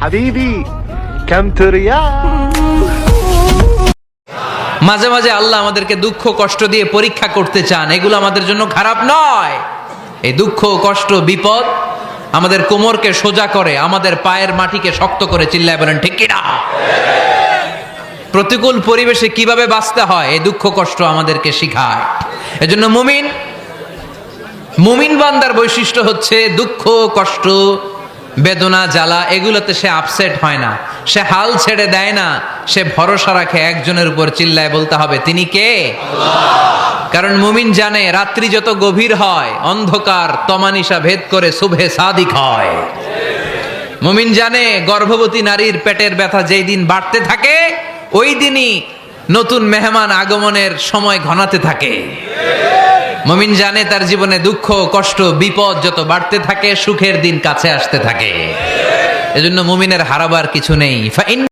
হাবিবি come to Riyad. মাঝে মাঝে আল্লাহ আমাদেরকে দুঃখ কষ্ট দিয়ে পরীক্ষা করতে চান, এগুলো আমাদের জন্য খারাপ নয়। এই দুঃখ কষ্ট বিপদ আমাদের কোমরকে সোজা করে, আমাদের পায়ের মাটিকে শক্ত করে। চিল্লায় বলেন ঠিক কিনা? প্রতিকূল পরিবেশে কিভাবে বাঁচতে হয় এই দুঃখ কষ্ট আমাদেরকে শিখায়। এজন্য মুমিন বান্দার বৈশিষ্ট্য হচ্ছে দুঃখ কষ্ট বেদনা জ্বালা এগুলোতে সে আপসেট হয় না, সে হাল ছেড়ে দেয় না, সে ভরসা রাখে একজনের উপর। চিল্লায় বলতে হবে তিনি কে? কারণ মুমিন জানে রাত্রি যত গভীর হয় অন্ধকার তমানিসা ভেদ করে সুবহে সাদিক হয়। মুমিন জানে গর্ভবতী নারীর পেটের ব্যথা যেই দিন বাড়তে থাকে ওই দিনই নতুন মেহমান আগমনের সময় ঘনাতে থাকে। মুমিন জানে তার জীবনে দুঃখ কষ্ট বিপদ যত বাড়তে থাকে সুখের দিন কাছে আসতে থাকে। এজন্য মুমিনের হারাবার কিছু নেই।